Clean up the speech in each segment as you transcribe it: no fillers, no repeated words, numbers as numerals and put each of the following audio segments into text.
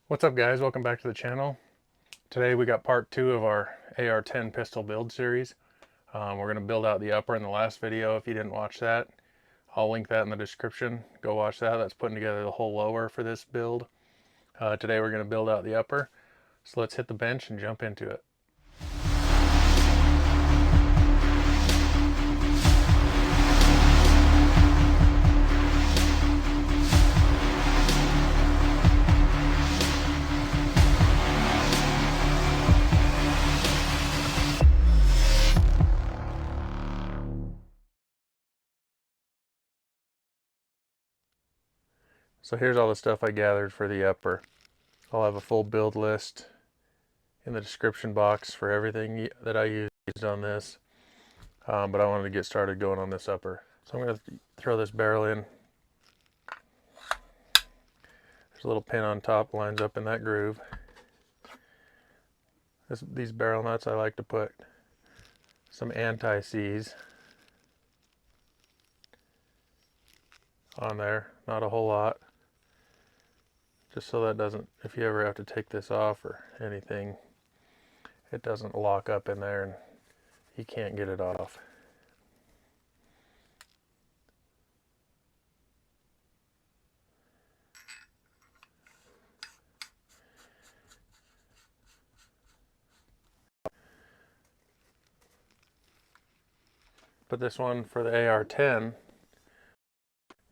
What's up guys, welcome back to the channel. Today we got part 2 of our AR-10 pistol build series. We're going to build out the upper in the last video. If you didn't watch that, I'll link that in the description. Go watch that. That's putting together the whole lower for this build. Today we're going to build out the upper. So let's hit the bench and jump into it. So here's all the stuff I gathered for the upper. I'll have a full build list in the description box for everything that I used on this. But I wanted to get started going on this upper. So I'm going to throw this barrel in. There's a little pin on top, lines up in that groove. These barrel nuts, I like to put some anti-seize on there, not a whole lot, just so that doesn't, if you ever have to take this off or anything, it doesn't lock up in there and you can't get it off. But this one for the AR-10,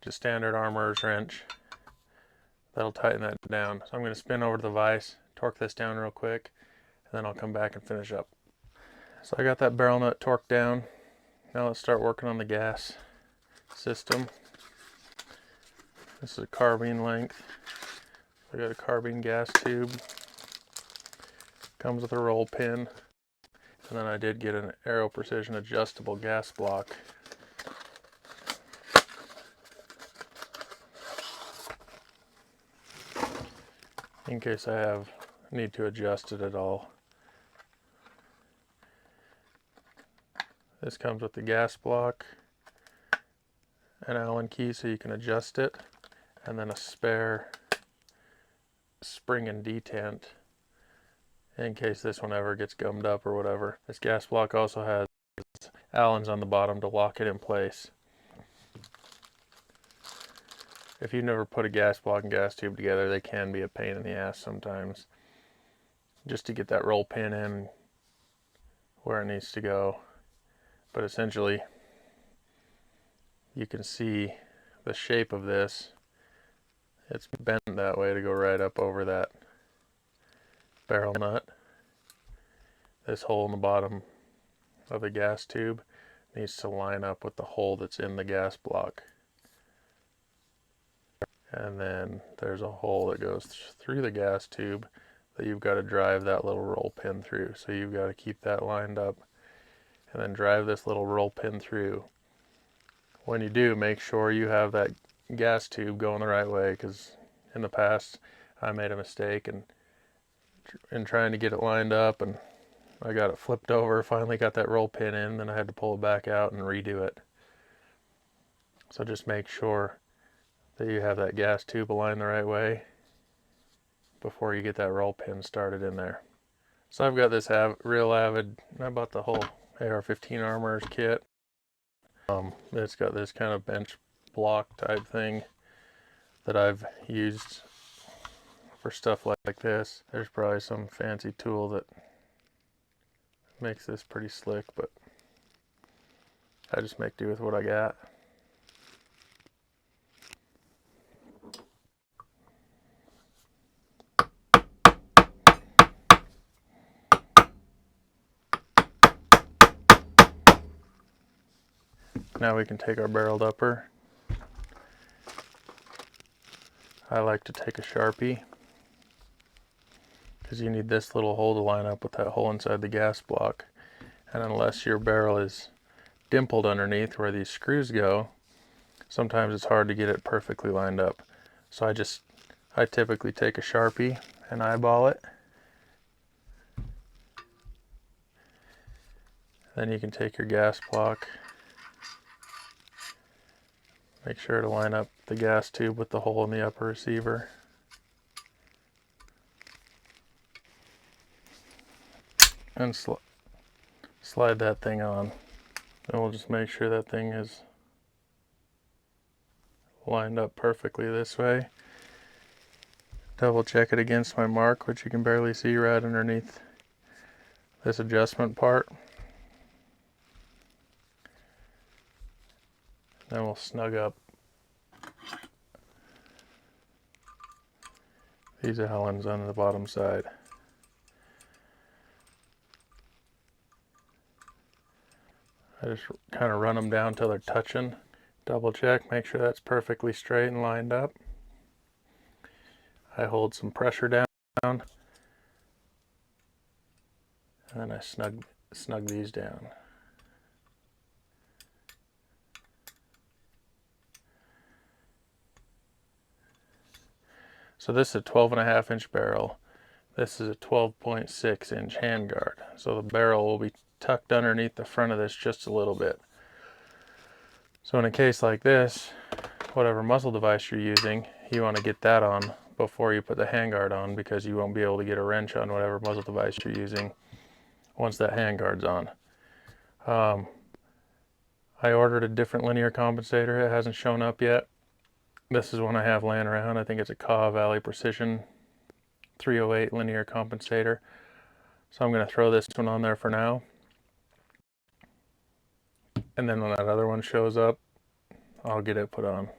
just standard armorer's wrench. That'll tighten that down. So I'm going to spin over to the vise, torque this down real quick, and then I'll come back and finish up. So I got that barrel nut torqued down. Now let's start working on the gas system. This is a carbine length. I got a carbine gas tube. Comes with a roll pin. And then I did get an Aero Precision adjustable gas block. In case I need to adjust it at all. This comes with the gas block, an Allen key so you can adjust it, and then a spare spring and detent in case this one ever gets gummed up or whatever. This gas block also has Allens on the bottom to lock it in place. If you've never put a gas block and gas tube together, they can be a pain in the ass sometimes. Just to get that roll pin in where it needs to go. But essentially, you can see the shape of this. It's bent that way to go right up over that barrel nut. This hole in the bottom of the gas tube needs to line up with the hole that's in the gas block. And then there's a hole that goes through the gas tube that you've got to drive that little roll pin through. So you've got to keep that lined up and then drive this little roll pin through. When you do, make sure you have that gas tube going the right way, because in the past I made a mistake and in trying to get it lined up, and I got it flipped over, finally got that roll pin in, then I had to pull it back out and redo it. So just make sure that you have that gas tube aligned the right way before you get that roll pin started in there. So I've got this Real Avid, I bought the whole AR-15 Armorer's kit. It's got this kind of bench block type thing that I've used for stuff like this. There's probably some fancy tool that makes this pretty slick, but I just make do with what I got. Now we can take our barreled upper. I like to take a Sharpie, because you need this little hole to line up with that hole inside the gas block. And unless your barrel is dimpled underneath where these screws go, sometimes it's hard to get it perfectly lined up. So I typically take a Sharpie and eyeball it. Then you can take your gas block, make sure to line up the gas tube with the hole in the upper receiver. and slide that thing on. And we'll just make sure that thing is lined up perfectly this way. Double check it against my mark, which you can barely see right underneath this adjustment part. Then we'll snug up these Allens on the bottom side. I just kind of run them down till they're touching. Double check, make sure that's perfectly straight and lined up. I hold some pressure down, and then I snug these down. So this is a 12.5-inch barrel. This is a 12.6-inch handguard. So the barrel will be tucked underneath the front of this just a little bit. So in a case like this, whatever muzzle device you're using, you want to get that on before you put the handguard on, because you won't be able to get a wrench on whatever muzzle device you're using once that handguard's on. I ordered a different linear compensator. It hasn't shown up yet. This is one I have laying around. I think it's a Kaw Valley Precision 308 linear compensator. So I'm going to throw this one on there for now. And then when that other one shows up, I'll get it put on.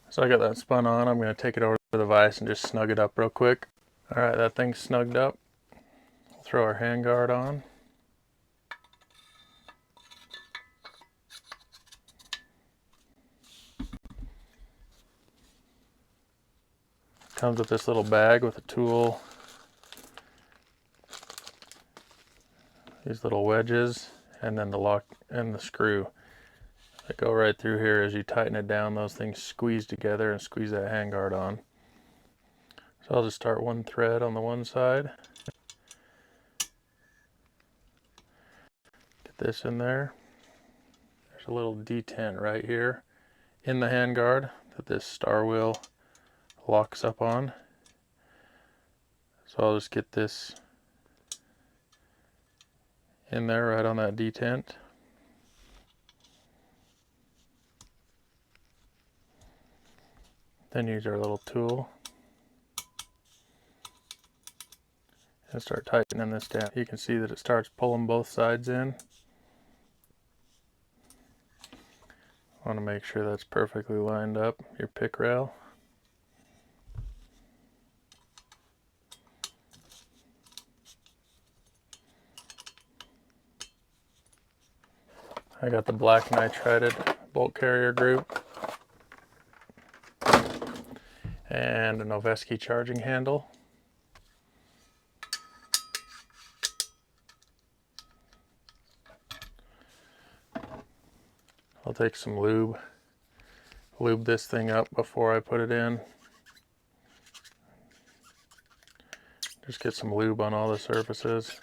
So I got that spun on. I'm going to take it over to the vise and just snug it up real quick. Alright, that thing's snugged up. We'll throw our handguard on. Comes with this little bag with a tool, these little wedges, and then the lock and the screw that go right through here. As you tighten it down, those things squeeze together and squeeze that handguard on. So I'll just start one thread on the one side. Get this in there. There's a little detent right here in the handguard that this star wheel locks up on. So I'll just get this in there right on that detent. Then use our little tool and start tightening this down. You can see that it starts pulling both sides in. Want to make sure that's perfectly lined up, your pick rail. I got the black nitrided bolt carrier group and a Noveski charging handle. I'll take some lube this thing up before I put it in. Just get some lube on all the surfaces.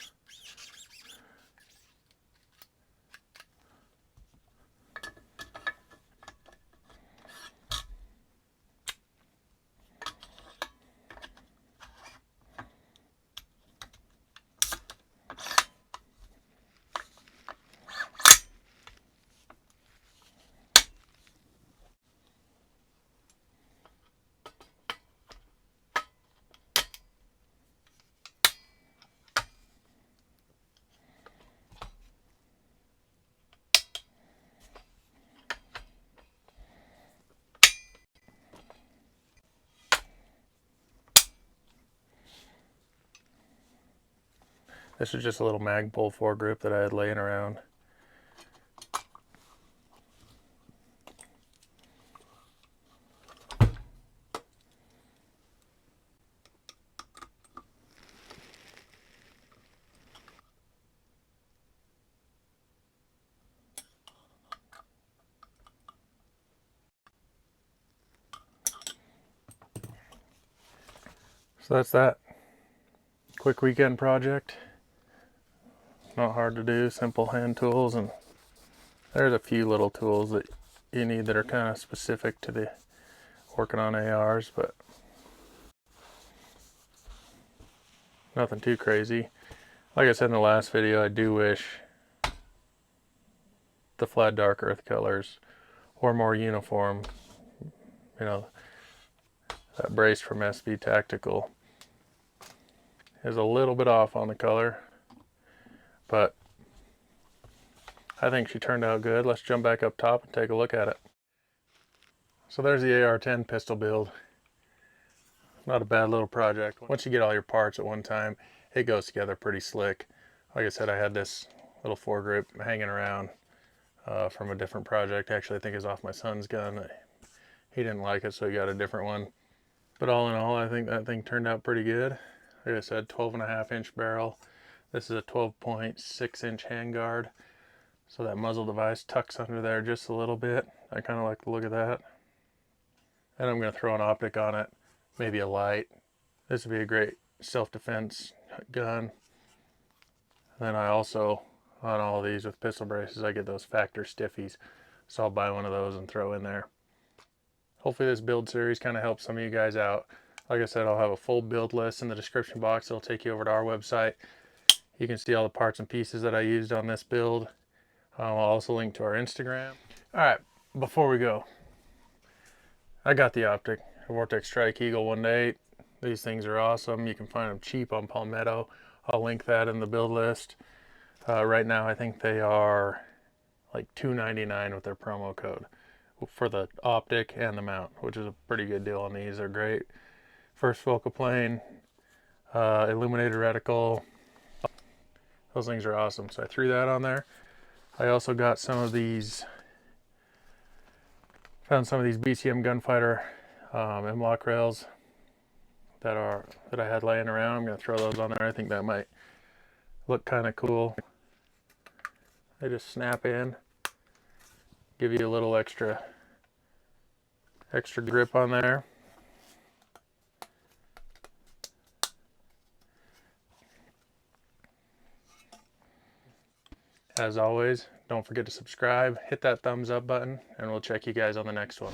This is just a little Magpul foregrip that I had laying around. So that's that. Quick weekend project. Not hard to do, simple hand tools and There's a few little tools that you need that are kind of specific to the working on ARs, but nothing too crazy. Like I said in the last video, I do wish the flat dark earth colors were more uniform. You know, that brace from SB Tactical is a little bit off on the color, but I think she turned out good. Let's jump back up top and take a look at it. So there's the AR-10 pistol build. Not a bad little project. Once you get all your parts at one time, it goes together pretty slick. Like I said, I had this little foregrip hanging around from a different project. Actually, I think it's off my son's gun. He didn't like it, so he got a different one. But all in all, I think that thing turned out pretty good. Like I said, 12.5-inch barrel. This is a 12.6-inch handguard. So that muzzle device tucks under there just a little bit. I kind of like the look of that. And I'm going to throw an optic on it, maybe a light. This would be a great self-defense gun. And then I also, on all of these with pistol braces, I get those factor stiffies. So I'll buy one of those and throw in there. Hopefully this build series kind of helps some of you guys out. Like I said, I'll have a full build list in the description box. It'll take you over to our website. You can see all the parts and pieces that I used on this build. I'll also link to our Instagram. All right, before we go, I got the optic, a Vortex Strike Eagle 1-8. These things are awesome. You can find them cheap on Palmetto. I'll link that in the build list. Right now, I think they are like $2.99 with their promo code for the optic and the mount, which is a pretty good deal on these. They're great. First focal plane, illuminated reticle. Those things are awesome. So I threw that on there. I also got some of these, found some of these BCM Gunfighter M-LOK rails that I had laying around. I'm going to throw those on there. I think that might look kind of cool. They just snap in, give you a little extra grip on there. As always, don't forget to subscribe, hit that thumbs up button, and we'll check you guys on the next one.